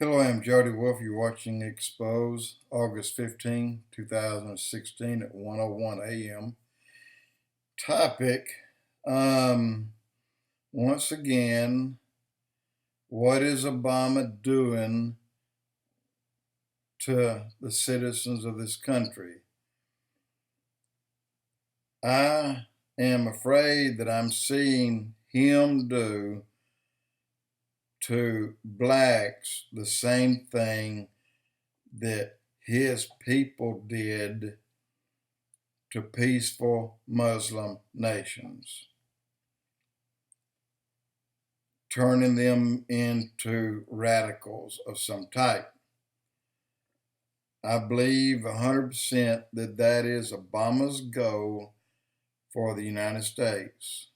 Hello, I'm Jody Wolf. You're watching Expoz, August 15, 2016 at 1:01 a.m. Topic, um, once again, what is Obama doing to the citizens of this country? I am afraid that I'm seeing him do to blacks the same thing that his people did to peaceful Muslim nations, turning them into radicals of some type. I believe 100% that that is Obama's goal for the United States,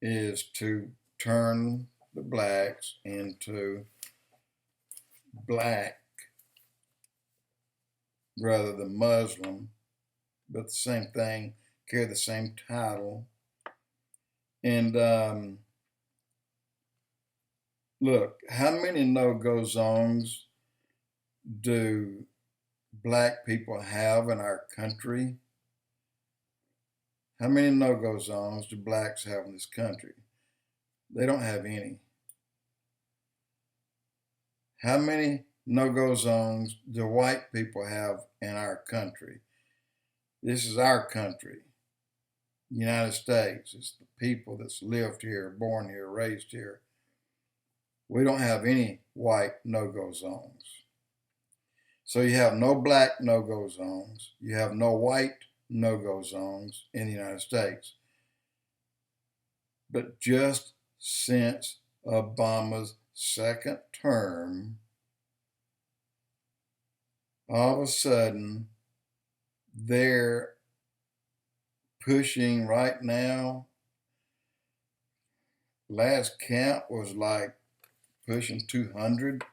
is to turn the blacks into black rather than Muslim, but the same thing, carry the same title. And look, how many no-go zones do black people have in our country? How many no-go zones do blacks have in this country? They don't have any. How many no-go zones do white people have in our country? This is our country, the United States. It's the people that's lived here, born here, raised here. We don't have any white no-go zones. So you have no black no-go zones. You have no white no-go zones in the United States. But just since Obama's second term, all of a sudden, they're pushing right now. Last count was like pushing 200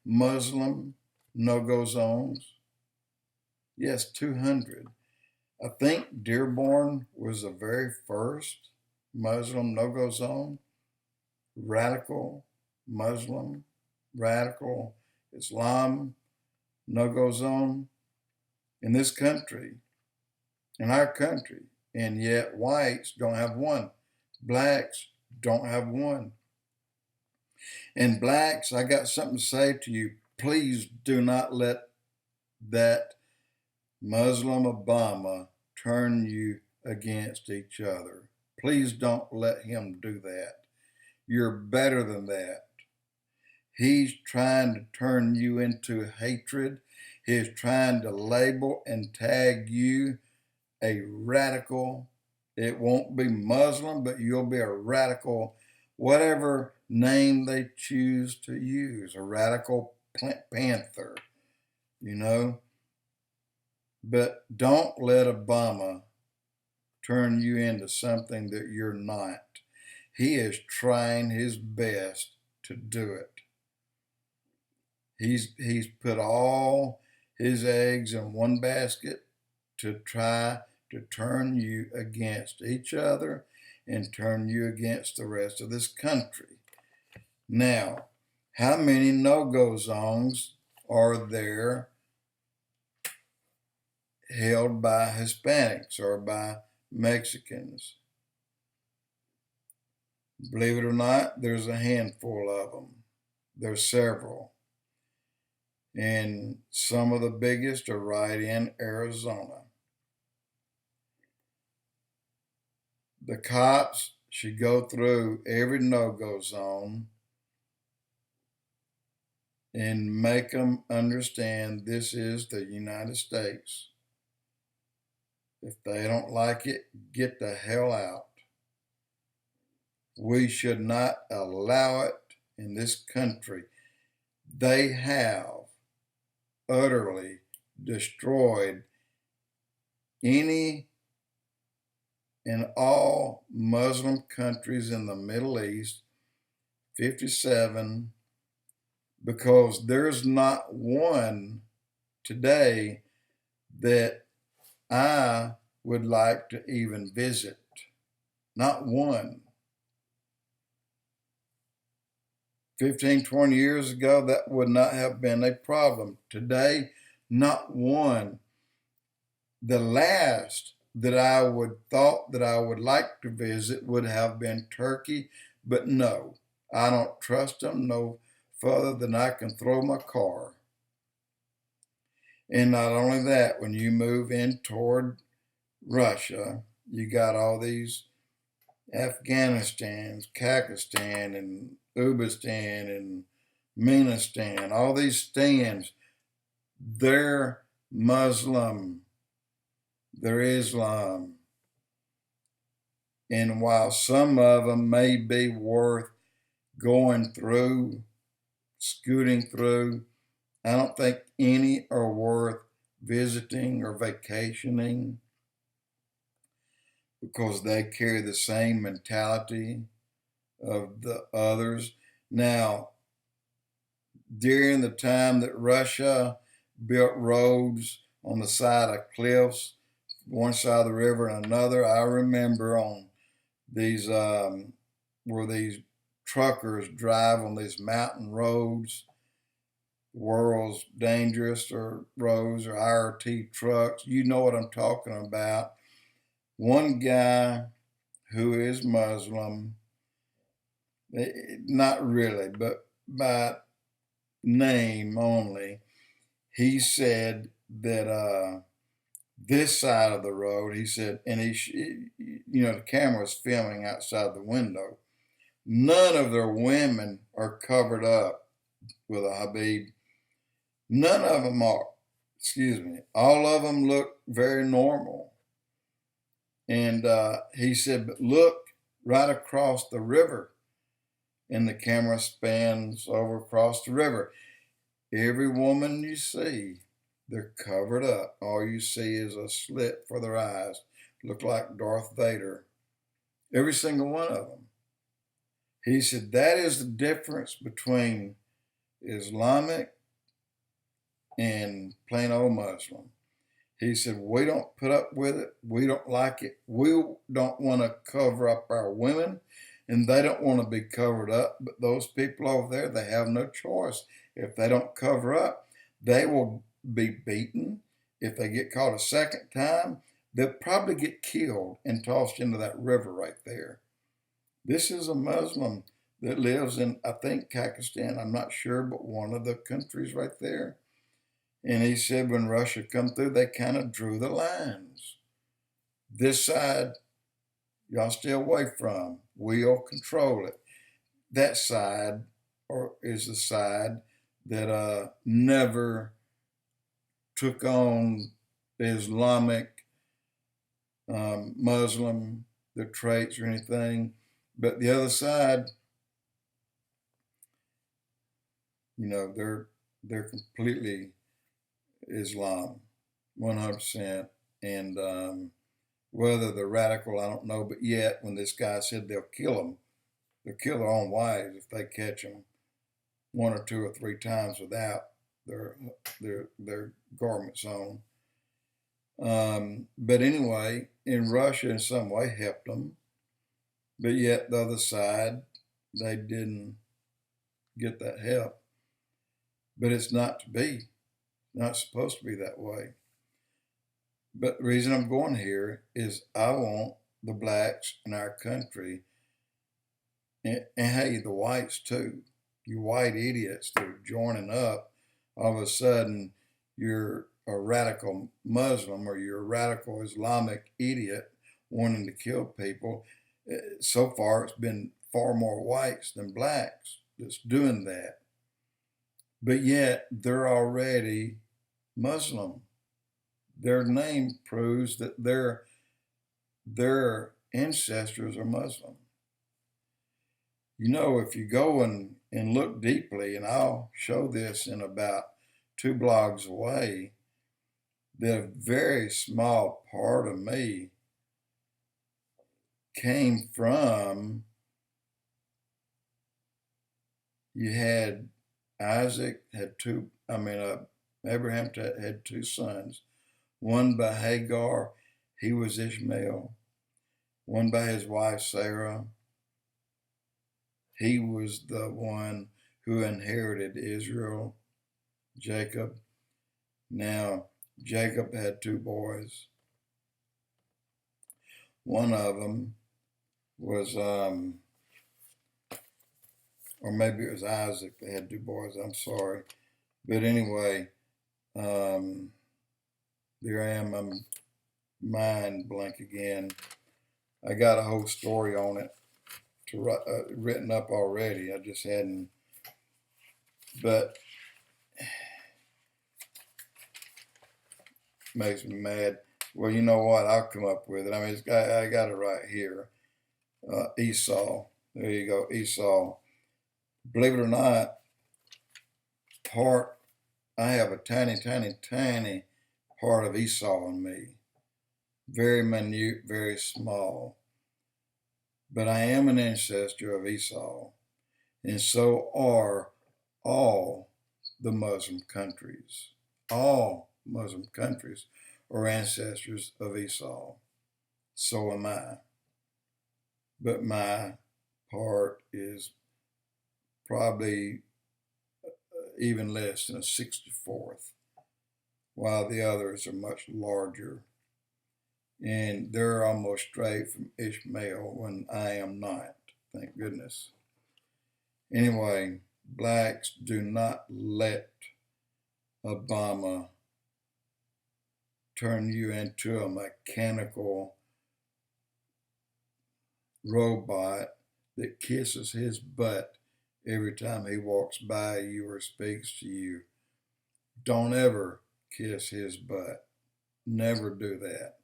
Muslim no-go zones. Yes, 200. I think Dearborn was the very first Muslim no-go zone. Radical Muslim, radical Islam no-go zone in this country, in our country. And yet whites don't have one. Blacks don't have one. And blacks, I got something to say to you. Please do not let that Muslim Obama turn you against each other. Please don't let him do that. You're better than that. He's trying to turn you into hatred. He's trying to label and tag you a radical. It won't be Muslim, but you'll be a radical, whatever name they choose to use, a radical panther, you know. But don't let Obama turn you into something that you're not. He is trying his best to do it. He's put all his eggs in one basket to try to turn you against each other and turn you against the rest of this country. Now, how many no-go zones are there held by Hispanics or by Mexicans? Believe it or not, there's a handful of them. There's several. And some of the biggest are right in Arizona. The cops should go through every no-go zone and make them understand this is the United States. If they don't like it, get the hell out. We should not allow it in this country. They have utterly destroyed any and all Muslim countries in the Middle East, 57, because there's not one today that I would like to even visit. Not one. 15, 20 years ago, that would not have been a problem. Today, not one. The last that I would thought that I would like to visit would have been Turkey, but no, I don't trust them no further than I can throw my car. And not only that, when you move in toward Russia, you got all these Afghanistan, Kakistan, and Uzbekistan, and Menistan, all these stands. They're Muslim, they're Islam. And while some of them may be worth going through, scooting through, I don't think any are worth visiting or vacationing, because they carry the same mentality of the others. Now, during the time that Russia built roads on the side of cliffs, one side of the river and another, I remember on these where these truckers drive on these mountain roads, world's dangerous or roads or IRT trucks. You know what I'm talking about. One guy who is Muslim, not really, but by name only, he said that this side of the road, he said, and the camera was filming outside the window. None of their women are covered up with a habib. None of them are. Excuse me. All of them look very normal. And he said, but look right across the river. And the camera spans over across the river. Every woman you see, they're covered up. All you see is a slit for their eyes. Look like Darth Vader. Every single one of them. He said that is the difference between Islamic and plain old Muslim. He said, we don't put up with it. We don't like it. We don't want to cover up our women, and they don't want to be covered up. But those people over there, they have no choice. If they don't cover up, they will be beaten. If they get caught a second time, they'll probably get killed and tossed into that river right there. This is a Muslim that lives in, I think, Pakistan. I'm not sure, but one of the countries right there. And he said when Russia come through, they kind of drew the lines. This side, y'all stay away from. We'll control it. That side is the side that never took on the Islamic, Muslim, their traits or anything. But the other side, they're completely Islam, 100%. And whether they're radical, I don't know. But yet, when this guy said they'll kill them, they'll kill their own wives if they catch them one or two or three times without their garments on. But anyway, in Russia, in some way, helped them. But yet, the other side, they didn't get that help. But it's not to be. Not supposed to be that way. But the reason I'm going here is I want the blacks in our country, and hey, the whites too. You white idiots that are joining up, all of a sudden you're a radical Muslim or you're a radical Islamic idiot wanting to kill people. So far, it's been far more whites than blacks that's doing that. But yet, they're already Muslim. Their name proves that their ancestors are Muslim. If you go and look deeply, and I'll show this in about 2 blogs away, that a very small part of me came from, you had Isaac had Abraham had 2 sons, one by Hagar, he was Ishmael, one by his wife Sarah, he was the one who inherited Israel, Jacob. Now, Jacob had 2 boys. One of them was, or maybe it was Isaac. They had 2 boys. I'm sorry. But anyway, there I am. I'm mind blank again. I got a whole story on it written up already. I just hadn't. But makes me mad. Well, you know what? I'll come up with it. I mean, I got it right here. Esau. There you go, Esau. Believe it or not, I have a tiny, tiny, tiny part of Esau in me. Very minute, very small. But I am an ancestor of Esau, and so are all the Muslim countries. All Muslim countries are ancestors of Esau. So am I. But my part is probably even less than a 64th, while the others are much larger. And they're almost straight from Ishmael when I am not, thank goodness. Anyway, blacks, do not let Obama turn you into a mechanical robot that kisses his butt every time he walks by you or speaks to you. Don't ever kiss his butt. Never do that.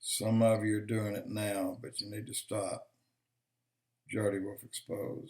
Some of you are doing it now, but you need to stop. Jody Wolf Expoz.